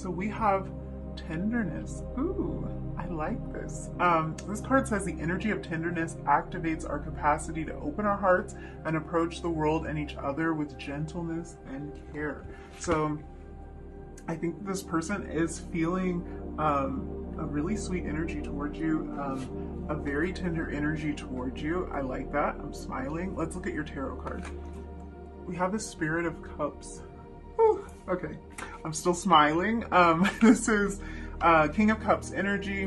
So we have tenderness. Ooh, I like this. This card says the energy of tenderness activates our capacity to open our hearts and approach the world and each other with gentleness and care. So I think this person is feeling a really sweet energy towards you, a very tender energy towards you. I like that. I'm smiling. Let's look at your tarot card. We have the Spirit of Cups. Whew, okay, I'm still smiling. This is King of Cups energy.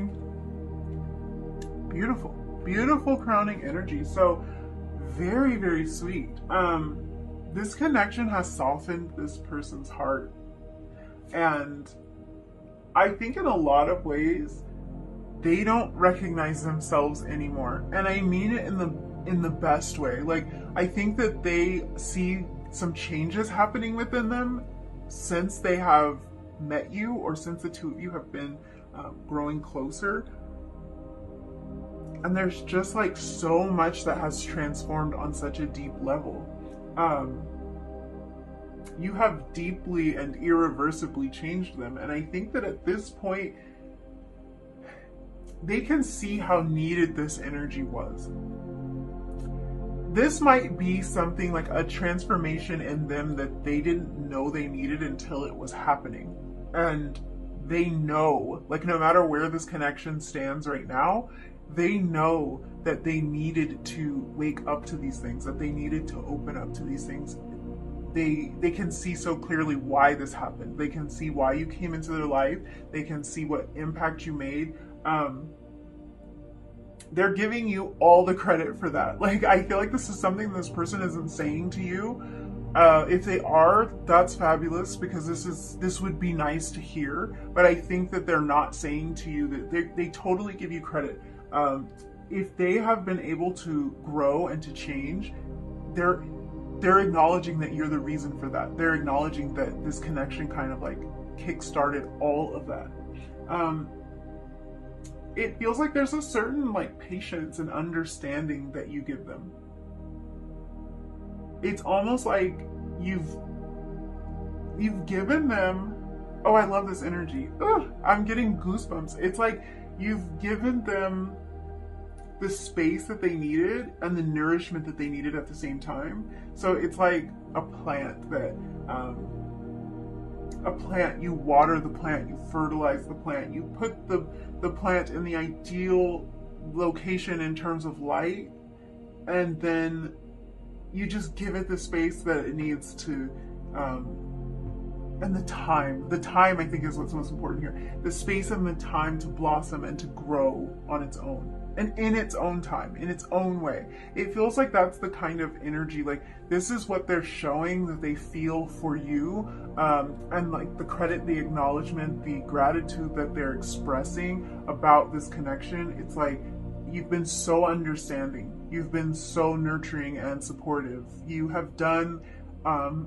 Beautiful, beautiful crowning energy. So very, very sweet. This connection has softened this person's heart. And I think in a lot of ways, they don't recognize themselves anymore. And I mean it in the best way. Like, I think that they see some changes happening within them since they have met you, or since the two of you have been growing closer. And there's just like so much that has transformed on such a deep level. You have deeply and irreversibly changed them. And I think that at this point, they can see how needed this energy was. This might be something like a transformation in them that they didn't know they needed until it was happening. And they know, like, no matter where this connection stands right now, they know that they needed to wake up to these things, that they needed to open up to these things. They can see so clearly why this happened. They can see why you came into their life. They can see what impact you made. They're giving you all the credit for that. Like, I feel like this is something this person isn't saying to you. If they are, that's fabulous, because this would be nice to hear. But I think that they're not saying to you that they totally give you credit. If they have been able to grow and to change, they're acknowledging that you're the reason for that. They're acknowledging that this connection kind of like kick-started all of that. It feels like there's a certain like patience and understanding that you give them. It's almost like you've given them, oh, I love this energy. Ugh, I'm getting goosebumps. It's like you've given them the space that they needed and the nourishment that they needed at the same time. So it's like a plant that, you water the plant, you fertilize the plant, you put the plant in the ideal location in terms of light, and then you just give it the space that it needs to, and the time I think is what's most important here. The space and the time to blossom and to grow on its own. And in its own time, in its own way. It feels like that's the kind of energy, like this is what they're showing that they feel for you, and like the credit, the acknowledgement, the gratitude that they're expressing about this connection. It's like, you've been so understanding, you've been so nurturing and supportive. You have done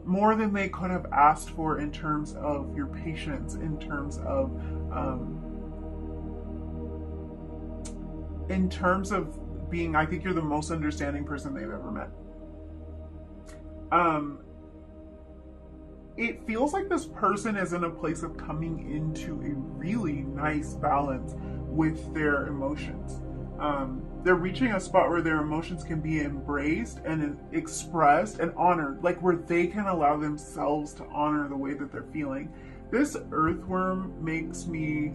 more than they could have asked for in terms of your patience, in terms of being, I think you're the most understanding person they've ever met. It feels like this person is in a place of coming into a really nice balance with their emotions. They're reaching a spot where their emotions can be embraced and expressed and honored, like where they can allow themselves to honor the way that they're feeling. This earthworm makes me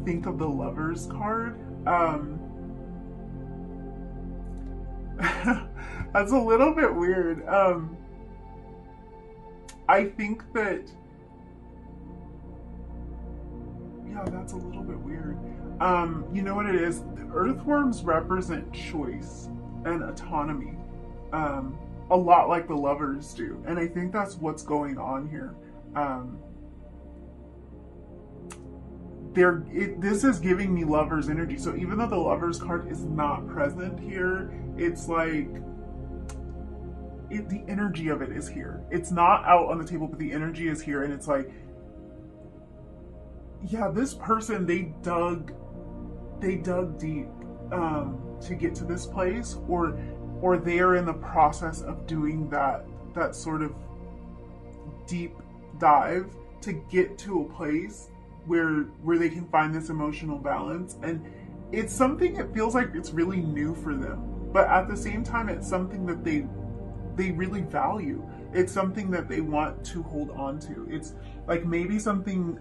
think of the Lovers card. That's a little bit weird. I think that, yeah, that's a little bit weird. You know what it is? Earthworms represent choice and autonomy, a lot like the Lovers do. And I think that's what's going on here. This is giving me Lovers energy. So even though the Lovers card is not present here, it's like the energy of it is here. It's not out on the table, but the energy is here. And it's like, yeah, this person, they dug deep to get to this place, or they are in the process of doing that sort of deep dive to get to a place where they can find this emotional balance. And it's something, it feels like it's really new for them, but at the same time it's something that they really value. It's something that they want to hold on to. It's like maybe something,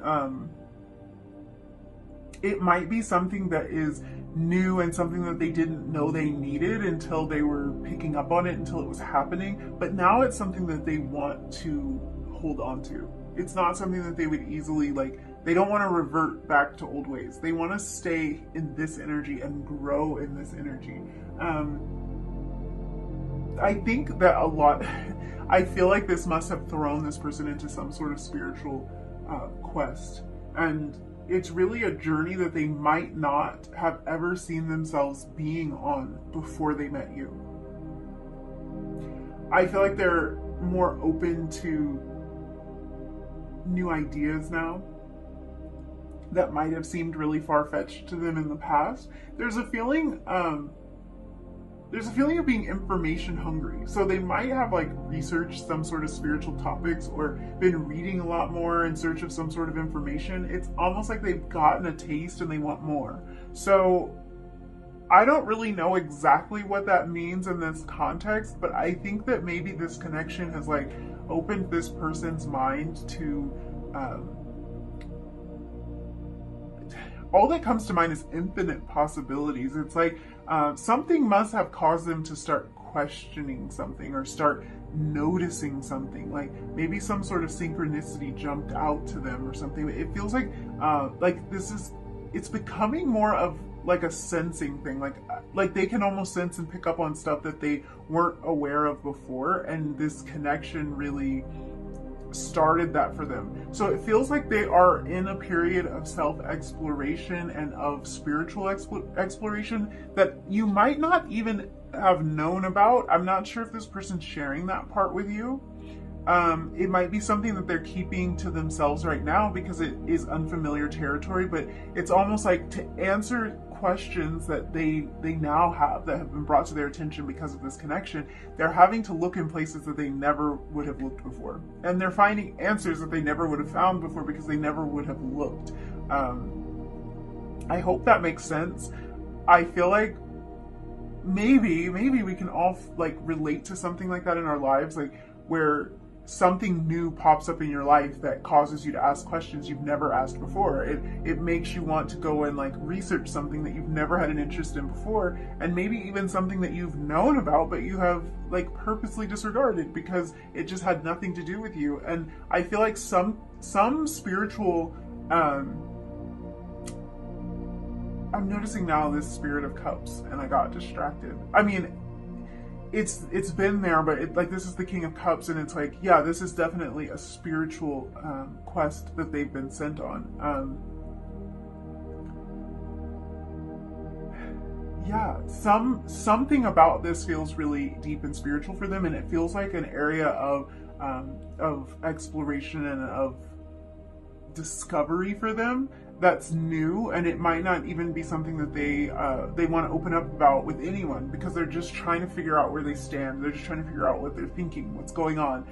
it might be something that is new and something that they didn't know they needed until they were picking up on it, until it was happening. But now it's something that they want to hold on to. It's not something that they would easily, like, they don't want to revert back to old ways. They want to stay in this energy and grow in this energy. I think that a lot, I feel like this must have thrown this person into some sort of spiritual quest. And it's really a journey that they might not have ever seen themselves being on before they met you. I feel like they're more open to new ideas now that might have seemed really far-fetched to them in the past. There's a feeling of being information hungry. So they might have like researched some sort of spiritual topics or been reading a lot more in search of some sort of information. It's almost like they've gotten a taste and they want more. So I don't really know exactly what that means in this context, but I think that maybe this connection has like opened this person's mind to all that comes to mind is infinite possibilities. It's like something must have caused them to start questioning something or start noticing something. Like maybe some sort of synchronicity jumped out to them or something. It feels like it's becoming more of like a sensing thing. Like they can almost sense and pick up on stuff that they weren't aware of before, and this connection really started that for them. So it feels like they are in a period of self-exploration and of spiritual exploration that you might not even have known about. I'm not sure if this person's sharing that part with you. It might be something that they're keeping to themselves right now because it is unfamiliar territory, but it's almost like to answer questions that they now have that have been brought to their attention because of this connection, they're having to look in places that they never would have looked before. And they're finding answers that they never would have found before because they never would have looked. I hope that makes sense. I feel like maybe we can all like relate to something like that in our lives, like where something new pops up in your life that causes you to ask questions you've never asked before. It makes you want to go and like research something that you've never had an interest in before, and maybe even something that you've known about but you have like purposely disregarded because it just had nothing to do with you. And I feel like some spiritual I'm noticing now this Spirit of Cups, and I got distracted. I mean, it's been there, but like this is the King of Cups, and it's like, yeah, this is definitely a spiritual quest that they've been sent on. Yeah, something about this feels really deep and spiritual for them, and it feels like an area of exploration and of discovery for them that's new, and it might not even be something that they want to open up about with anyone because they're just trying to figure out where they stand. They're just trying to figure out what they're thinking, what's going on,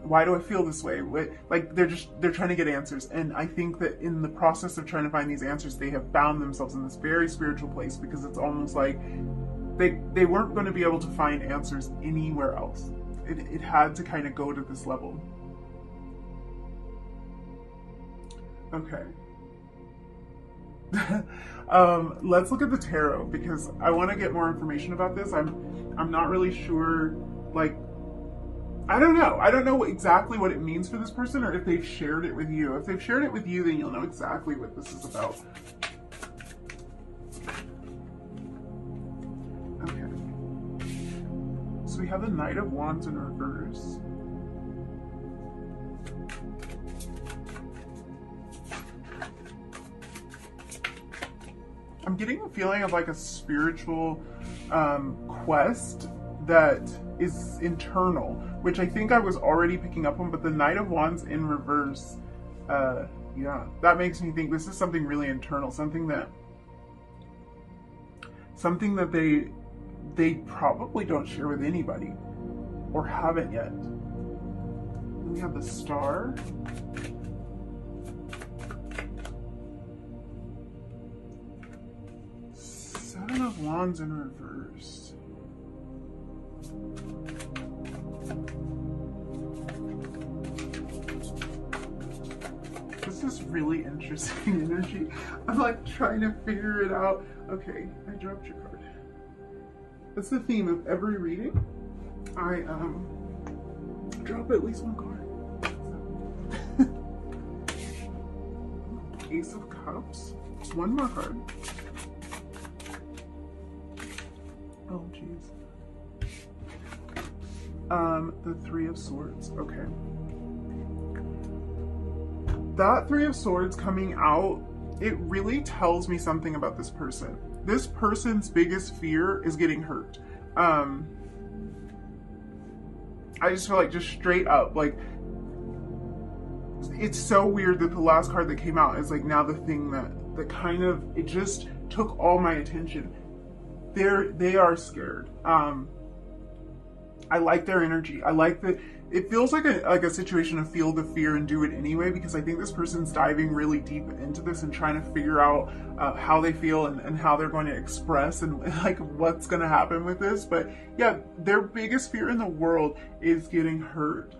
why do I feel this way? Like they're trying to get answers. And I think that in the process of trying to find these answers, they have found themselves in this very spiritual place because it's almost like they weren't going to be able to find answers anywhere else. It had to kind of go to this level. Okay. Let's look at the tarot because I want to get more information about this. I'm not really sure, like, I don't know exactly what it means for this person, or if they've shared it with you. If they've shared it with you, then you'll know exactly what this is about. Okay. So we have the Knight of Wands in reverse. I'm getting a feeling of like a spiritual quest that is internal, which I think I was already picking up on, but the Knight of Wands in reverse, yeah, that makes me think this is something really internal, something that they probably don't share with anybody or haven't yet. Then we have the Star. of Wands in reverse. This is really interesting energy. I'm like trying to figure it out. Okay, I dropped your card. That's the theme of every reading. I drop at least one card. So. Ace of Cups. One more card. Oh jeez. The Three of Swords. Okay. That Three of Swords coming out, it really tells me something about this person. This person's biggest fear is getting hurt. I just feel like, just straight up, like, it's so weird that the last card that came out is like now the thing that kind of, it just took all my attention. They are scared. I like their energy. I like that it feels like a situation of feel the fear and do it anyway, because I think this person's diving really deep into this and trying to figure out how they feel and how they're going to express and like what's going to happen with this. But yeah, their biggest fear in the world is getting hurt.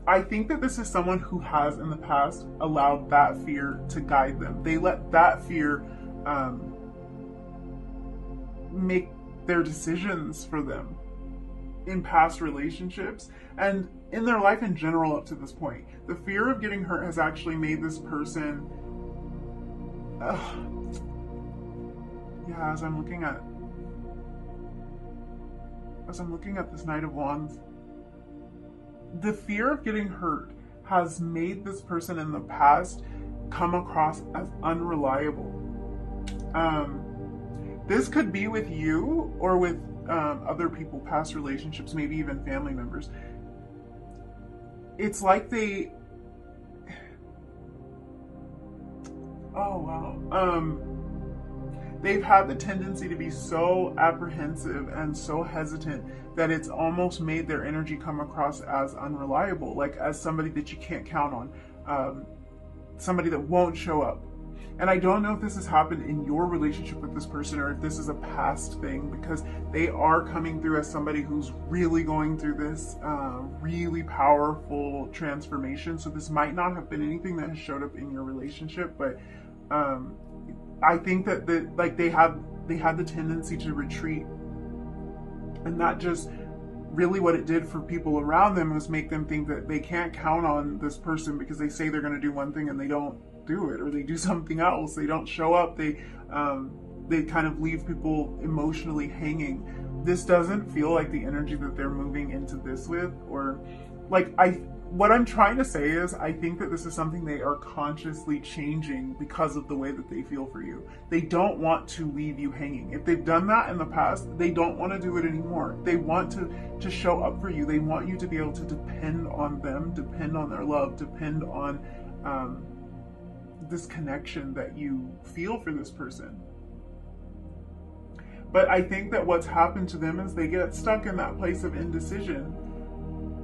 I think that this is someone who has in the past allowed that fear to guide them. They let that fear make their decisions for them in past relationships and in their life in general up to this point. The fear of getting hurt has actually made this person, yeah, as I'm looking at this Knight of Wands, the fear of getting hurt has made this person in the past come across as unreliable. This could be with you or with other people, past relationships, maybe even family members. It's like they, oh wow, they've had the tendency to be so apprehensive and so hesitant that it's almost made their energy come across as unreliable, like as somebody that you can't count on, somebody that won't show up. And I don't know if this has happened in your relationship with this person or if this is a past thing, because they are coming through as somebody who's really going through this really powerful transformation. So this might not have been anything that has showed up in your relationship, but I think that they had the tendency to retreat, and that just really what it did for people around them was make them think that they can't count on this person because they say they're going to do one thing and they don't do it, or they do something else, they don't show up, they kind of leave people emotionally hanging. This doesn't feel like the energy that they're moving into this with, or like what I'm trying to say is I think that this is something they are consciously changing because of the way that they feel for you. They don't want to leave you hanging. If they've done that in the past, they don't want to do it anymore. They want to show up for you. They want you to be able to depend on them, depend on their love, depend on this connection that you feel for this person. But I think that what's happened to them is they get stuck in that place of indecision.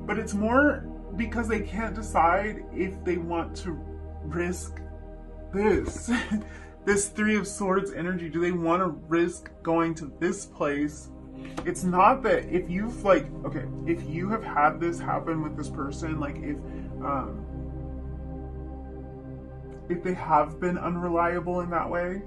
But it's more because they can't decide if they want to risk this. This Three of Swords energy. Do they want to risk going to this place? It's not that if you've if you have had this happen with this person, like if they have been unreliable in that way,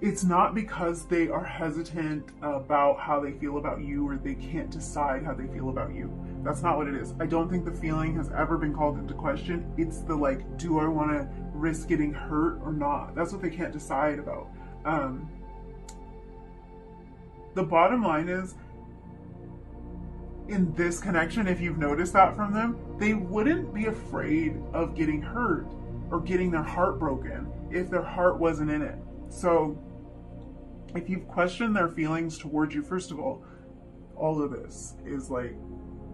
it's not because they are hesitant about how they feel about you or they can't decide how they feel about you. That's not what it is. I don't think the feeling has ever been called into question. It's the do I want to risk getting hurt or not? That's what they can't decide about. The bottom line is, in this connection, if you've noticed that from them, they wouldn't be afraid of getting hurt or getting their heart broken if their heart wasn't in it. So if you've questioned their feelings towards you, first of all of this is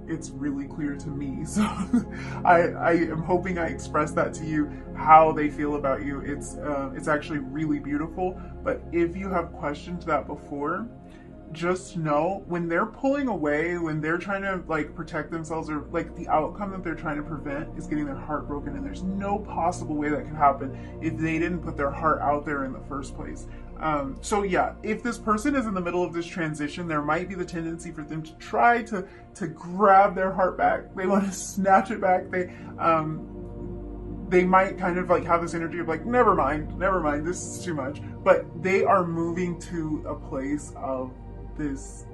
it's really clear to me. So I am hoping I express that to you, how they feel about you. It's actually really beautiful. But if you have questioned that before, just know when they're pulling away, when they're trying to like protect themselves, or like the outcome that they're trying to prevent is getting their heart broken, and there's no possible way that could happen if they didn't put their heart out there in the first place. So yeah, if this person is in the middle of this transition, there might be the tendency for them to try to grab their heart back. They want to snatch it back. They might kind of like have this energy of like, never mind, this is too much. But they are moving to a place of this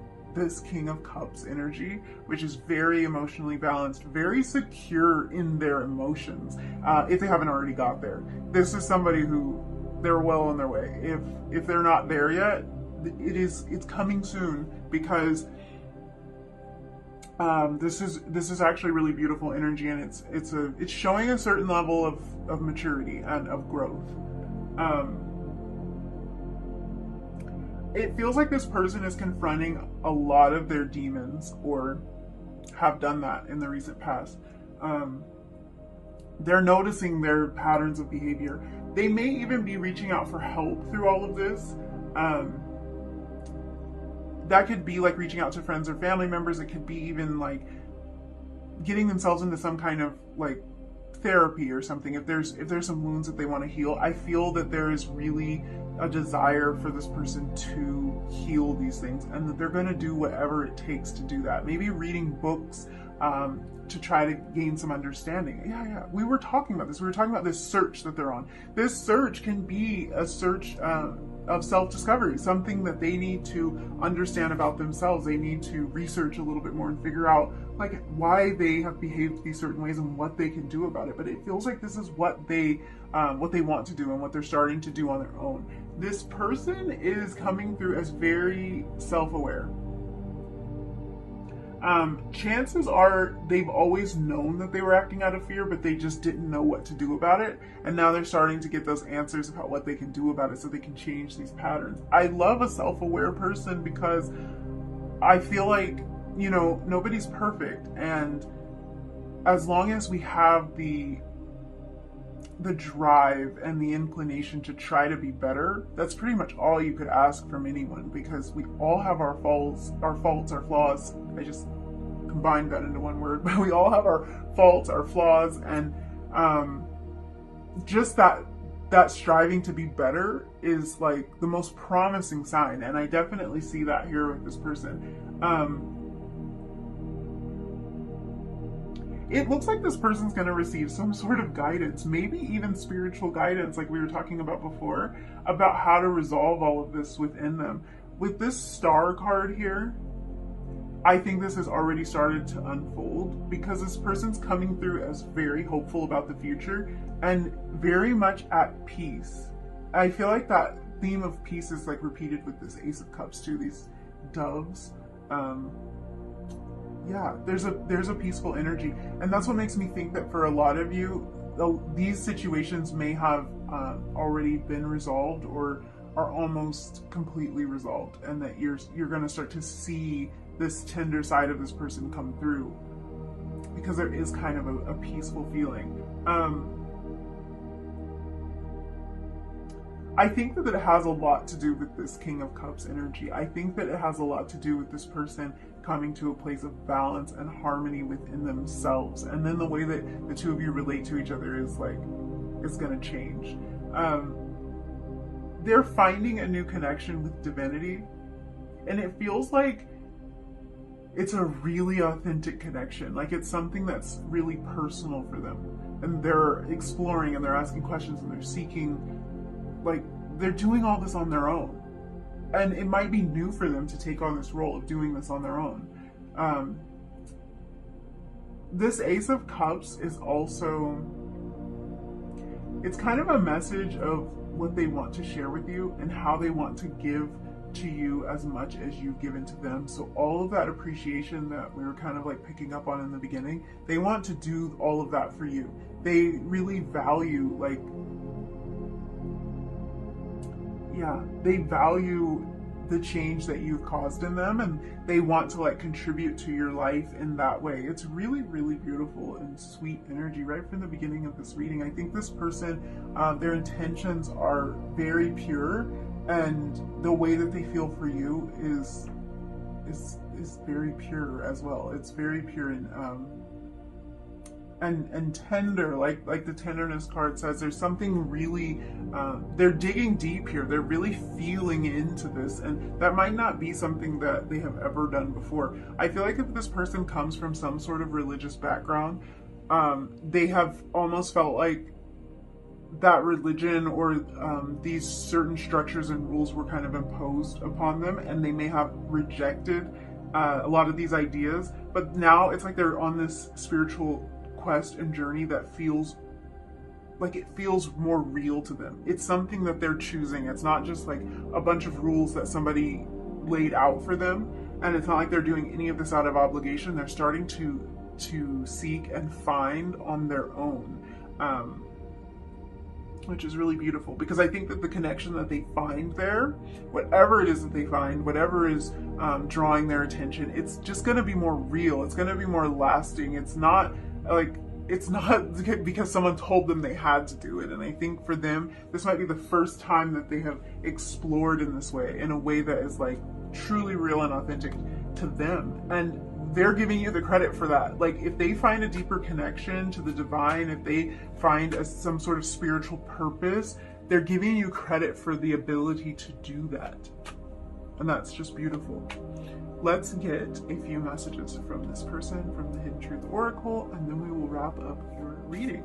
King of Cups energy, which is very emotionally balanced, very secure in their emotions, if they haven't already got there. This is somebody who, they're well on their way. If they're not there yet, it's coming soon, because this is actually really beautiful energy, and it's showing a certain level of maturity and of growth. It feels like this person is confronting a lot of their demons, or have done that in the recent past. They're noticing their patterns of behavior. They may even be reaching out for help through all of this. That could be like reaching out to friends or family members. It could be even like getting themselves into some kind of like therapy or something. If there's some wounds that they want to heal, I feel that there is really a desire for this person to heal these things, and that they're going to do whatever it takes to do that. Maybe reading books to try to gain some understanding. Yeah. We were talking about this. We were talking about this search that they're on. This search can be a search of self-discovery, something that they need to understand about themselves. They need to research a little bit more and figure out like why they have behaved these certain ways and what they can do about it. But it feels like this is what they want to do and what they're starting to do on their own. This person is coming through as very self-aware. Chances are they've always known that they were acting out of fear, but they just didn't know what to do about it. And now they're starting to get those answers about what they can do about it so they can change these patterns. I love a self-aware person, because I feel like, you know, nobody's perfect. And as long as we have the drive and the inclination to try to be better, that's pretty much all you could ask from anyone, because we all have our faults, our flaws. I just combined that into one word, but we all have our faults, our flaws, and just that striving to be better is like the most promising sign, and I definitely see that here with this person. It looks like this person's going to receive some sort of guidance, maybe even spiritual guidance, like we were talking about before, about how to resolve all of this within them. With this Star card here, I think this has already started to unfold, because this person's coming through as very hopeful about the future and very much at peace. I feel like that theme of peace is like repeated with this Ace of Cups too, these doves. Yeah, there's a peaceful energy, and that's what makes me think that for a lot of you, these situations may have already been resolved or are almost completely resolved, and that you're going to start to see this tender side of this person come through, because there is kind of a peaceful feeling. I think that it has a lot to do with this King of Cups energy. I think that it has a lot to do with this person coming to a place of balance and harmony within themselves. And then the way that the two of you relate to each other is like, it's going to change. They're finding a new connection with divinity, and it feels like it's a really authentic connection. Like it's something that's really personal for them, and they're exploring and they're asking questions and they're seeking, like they're doing all this on their own. And it might be new for them to take on this role of doing this on their own. This Ace of Cups is also, it's kind of a message of what they want to share with you and how they want to give to you as much as you've given to them. So all of that appreciation that we were kind of like picking up on in the beginning, they want to do all of that for you. They really value, like, yeah, they value the change that you've caused in them, and they want to like contribute to your life in that way. It's really, really beautiful and sweet energy right from the beginning of this reading. I think this person, their intentions are very pure, and the way that they feel for you is is very pure as well. It's very pure and tender, like the tenderness card says. There's something really, they're digging deep here. They're really feeling into this, and that might not be something that they have ever done before. I feel like if this person comes from some sort of religious background, they have almost felt like that religion or these certain structures and rules were kind of imposed upon them, and they may have rejected a lot of these ideas. But now it's like they're on this spiritual quest and journey that feels like it feels more real to them. It's something that they're choosing. It's not just like a bunch of rules that somebody laid out for them, and it's not like they're doing any of this out of obligation. They're starting to seek and find on their own, which is really beautiful, because I think that the connection that they find there, whatever it is that they find, whatever is drawing their attention, it's just going to be more real. It's going to be more lasting. It's not because someone told them they had to do it. And I think for them, this might be the first time that they have explored in this way, in a way that is like truly real and authentic to them. And they're giving you the credit for that. Like, if they find a deeper connection to the divine, if they find some sort of spiritual purpose, they're giving you credit for the ability to do that. And that's just beautiful. Let's get a few messages from this person, from the Hidden Truth Oracle, and then we will wrap up your reading.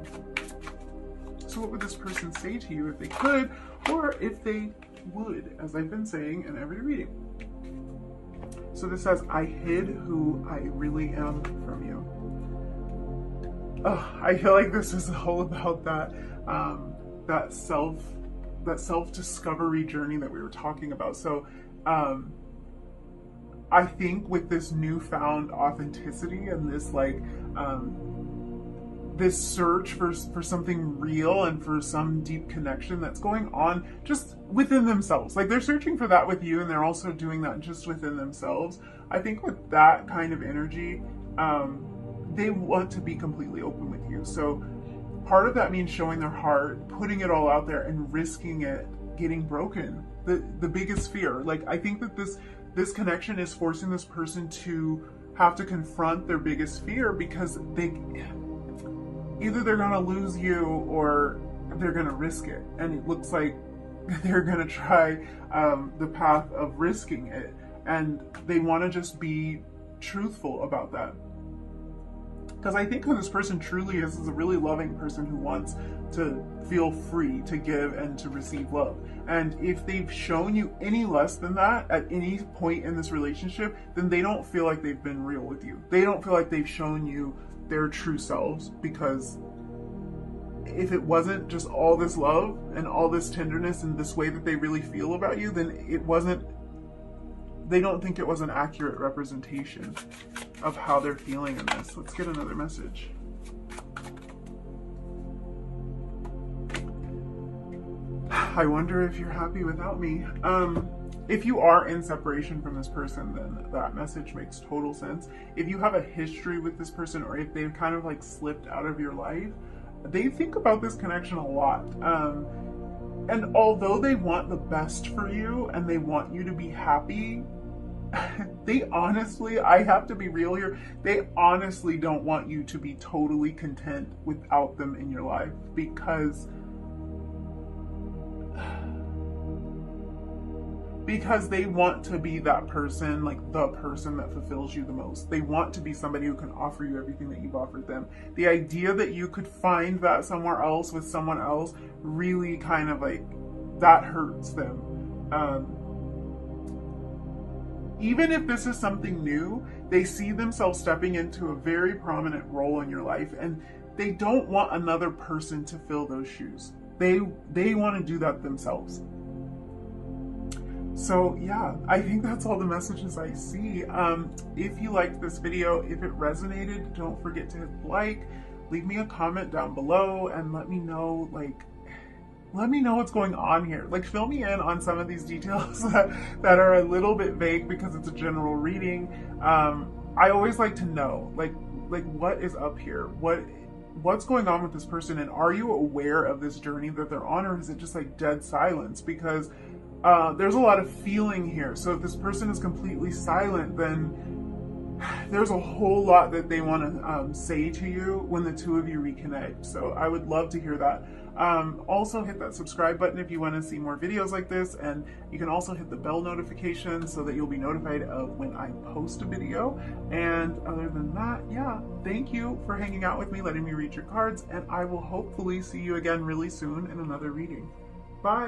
So what would this person say to you if they could, or if they would, as I've been saying in every reading? So this says, I hid who I really am from you. Oh, I feel like this is all about that self-discovery journey that we were talking about. So I think with this newfound authenticity and this this search for something real and for some deep connection that's going on just within themselves. Like, they're searching for that with you, and they're also doing that just within themselves. I think with that kind of energy, they want to be completely open with you. So part of that means showing their heart, putting it all out there, and risking it getting broken. The biggest fear. Like, I think that this connection is forcing this person to have to confront their biggest fear, because either they're going to lose you or they're going to risk it. And it looks like they're going to try the path of risking it. And they want to just be truthful about that. Because I think who this person truly is a really loving person who wants to feel free to give and to receive love. And if they've shown you any less than that at any point in this relationship, then they don't feel like they've been real with you. They don't feel like they've shown you their true selves, because if it wasn't just all this love and all this tenderness and this way that they really feel about you, then they don't think it was an accurate representation of how they're feeling in this. Let's get another message. I wonder if you're happy without me. If you are in separation from this person, then that message makes total sense. If you have a history with this person, or if they've kind of like slipped out of your life, they think about this connection a lot. And although they want the best for you and they want you to be happy, they honestly, I have to be real here, they honestly don't want you to be totally content without them in your life, because they want to be that person, like the person that fulfills you the most. They want to be somebody who can offer you everything that you've offered them. The idea that you could find that somewhere else with someone else really kind of like, that hurts them. Even if this is something new, they see themselves stepping into a very prominent role in your life, and they don't want another person to fill those shoes. They want to do that themselves. So yeah, I think that's all the messages I see. If you liked this video, if it resonated, don't forget to hit like, leave me a comment down below, and let me know what's going on here. Like, fill me in on some of these details that are a little bit vague, because it's a general reading. I always like to know, like what is up here? What's going on with this person? And are you aware of this journey that they're on, or is it just like dead silence? Because there's a lot of feeling here. So if this person is completely silent, then there's a whole lot that they want to say to you when the two of you reconnect. So I would love to hear that. Also hit that subscribe button if you want to see more videos like this, and you can also hit the bell notification so that you'll be notified of when I post a video. And other than that, yeah, thank you for hanging out with me, letting me read your cards, and I will hopefully see you again really soon in another reading. Bye!